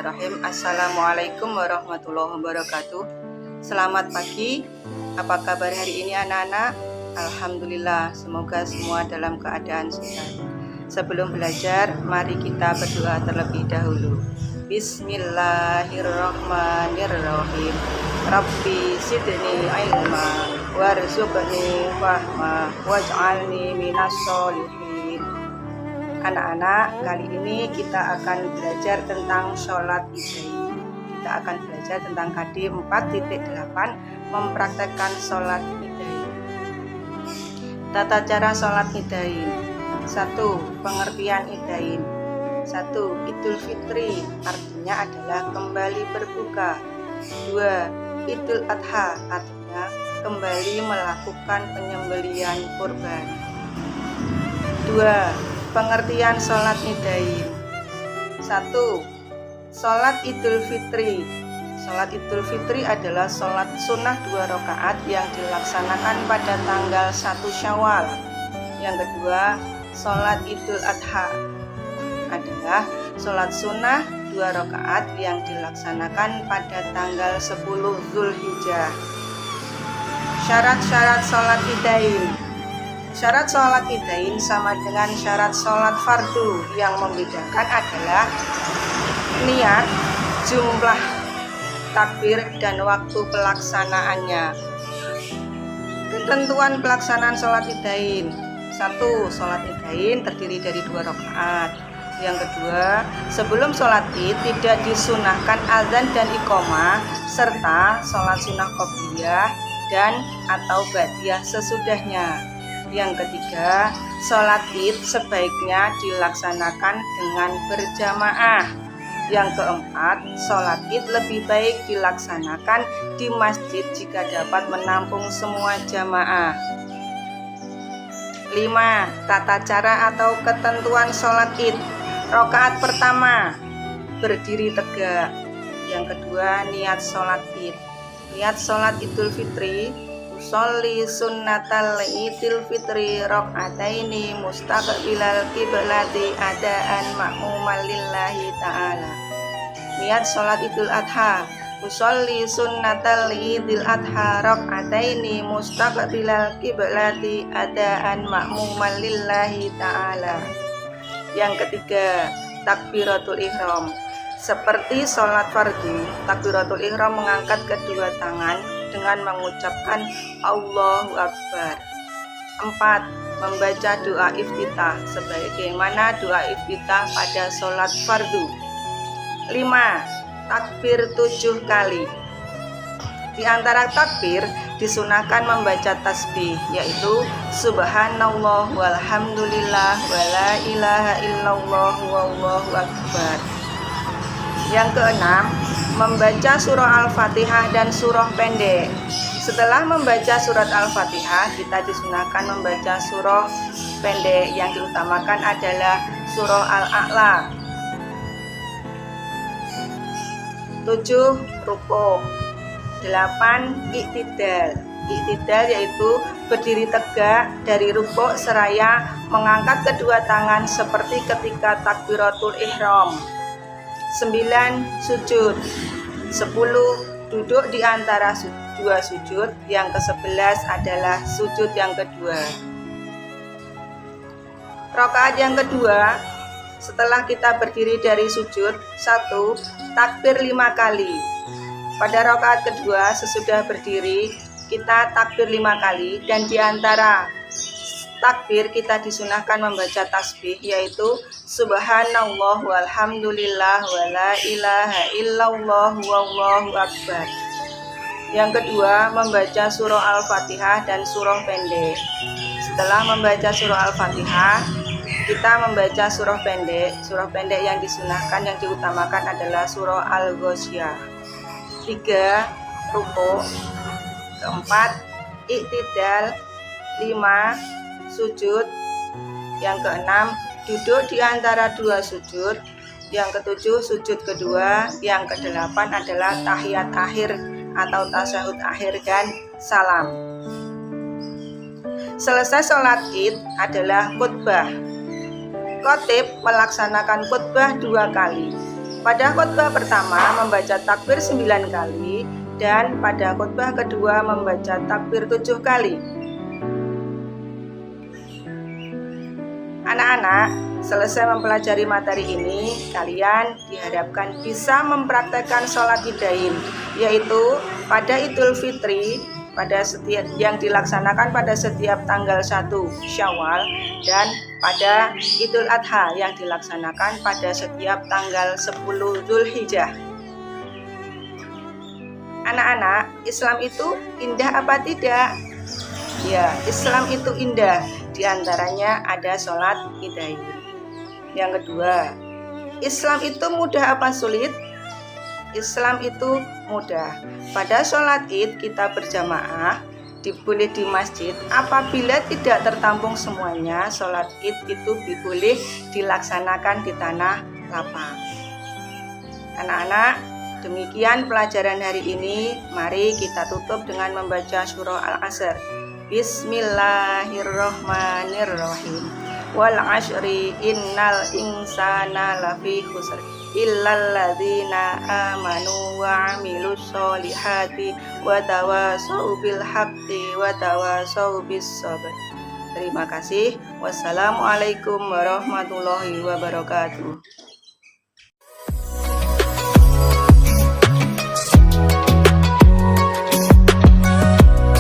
Bismillahirrahmanirrahim. Assalamualaikum warahmatullahi wabarakatuh. Selamat pagi. Apa kabar hari ini anak-anak? Alhamdulillah, semoga semua dalam keadaan sehat. Sebelum belajar, mari kita berdoa terlebih dahulu. Bismillahirrahmanirrahim. Rabbi zidni ilma warzuqni fahma waj'alni minas sholihin. Anak-anak, kali ini kita akan belajar tentang sholat idain. Kita akan belajar tentang KD 4.8, mempraktekkan sholat idain. Tata cara sholat idain. 1. Pengertian idain. 1. Idul Fitri, artinya adalah kembali berbuka. 2. Idul Adha, artinya kembali melakukan penyembelihan kurban. 2. Pengertian sholat idain. 1. Sholat Idul Fitri. Sholat Idul Fitri adalah sholat sunnah 2 rakaat yang dilaksanakan pada tanggal 1 Syawal. Yang kedua, sholat Idul Adha adalah sholat sunnah 2 rakaat yang dilaksanakan pada tanggal 10 Zulhijjah. Syarat-syarat sholat idain. Syarat sholat idain sama dengan syarat sholat fardu. Yang membedakan adalah niat, jumlah takbir, dan waktu pelaksanaannya. Ketentuan pelaksanaan sholat idain. 1. Sholat idain terdiri dari 2 rakaat. Yang kedua, sebelum sholat id tidak disunahkan azan dan iqomah, serta sholat sunnah qobliyah dan atau ba'diyah sesudahnya. Yang ketiga, sholat id sebaiknya dilaksanakan dengan berjamaah. Yang keempat, sholat id lebih baik dilaksanakan di masjid jika dapat menampung semua jamaah. 5. Tata cara atau ketentuan sholat id. Rakaat pertama, berdiri tegak. Yang kedua, niat sholat id. Niat sholat Idul Fitri, sholli sunnatal idil fitri rakaataini mustaqbilal qiblati adaan ma'muman lillahi ta'ala. Niat sholat Idul Adha, usolli sunnatal idil adha rakaataini mustaqbilal qiblati adaan ma'muman lillahi ta'ala. Yang ketiga, takbiratul ihram. Seperti sholat fardu, takbiratul ihram mengangkat kedua tangan dengan mengucapkan Allahu Akbar. 4. Membaca doa iftitah sebagaimana doa iftitah pada sholat fardu. 5. Takbir 7 kali. Di antara takbir disunahkan membaca tasbih, yaitu subhanallah walhamdulillah wala ilaha illallah wallahu akbar. Yang keenam, membaca surah Al-Fatihah dan surah pendek. Setelah membaca surat Al-Fatihah, kita disunahkan membaca surah pendek. Yang diutamakan adalah surah Al-A'la. 7. Rukuk. 8. Iktidal. Iktidal yaitu berdiri tegak dari rukuk seraya mengangkat kedua tangan seperti ketika takbiratul ihram. 9. Sujud. 10. Duduk di antara dua sujud. Yang ke-11 adalah sujud yang kedua. Rakaat yang kedua, setelah kita berdiri dari sujud, 1. Takbir 5 kali. Pada rakaat kedua sesudah berdiri, kita takbir 5 kali, dan di antara takbir kita disunahkan membaca tasbih, yaitu subhanallah walhamdulillah wala ilaha illallah wallahu akbar. Yang kedua, membaca surah Al-Fatihah dan surah pendek. Setelah membaca surah Al-Fatihah, kita membaca surah pendek. Surah pendek yang disunahkan, yang diutamakan adalah surah Al-Ghasyiyah. 3. Rukuk. 4. Iktidal. 5. Sujud. Yang keenam, duduk di antara dua sujud. Yang ketujuh, sujud kedua. Yang kedelapan adalah tahiyat akhir atau tasyahud akhir dan salam. Selesai sholat id adalah khutbah. Khotib melaksanakan khutbah 2 kali. Pada khutbah pertama membaca takbir 9 kali dan pada khutbah kedua membaca takbir 7 kali. Anak-anak, selesai mempelajari materi ini, kalian diharapkan bisa mempraktekkan sholat Idain, yaitu pada Idul Fitri yang dilaksanakan pada setiap tanggal 1 Syawal dan pada Idul Adha yang dilaksanakan pada setiap tanggal 10 Zulhijjah. Anak-anak, Islam itu indah apa tidak? Ya, Islam itu indah. Di antaranya ada sholat Idain. Yang kedua, Islam itu mudah apa sulit? Islam itu mudah. Pada sholat Id kita berjamaah, boleh di masjid. Apabila tidak tertampung semuanya, sholat Id itu boleh dilaksanakan di tanah lapang. Anak-anak, demikian pelajaran hari ini. Mari kita tutup dengan membaca surah Al-Asr. Bismillahirrohmanirrohim. Wal ashri innal insana lafi khusr illal ladzina amanu wa amilus solihati wa tawasau bil haqqi wa tawasau bis sabr. Terima kasih. Wassalamualaikum warahmatullahi wabarakatuh.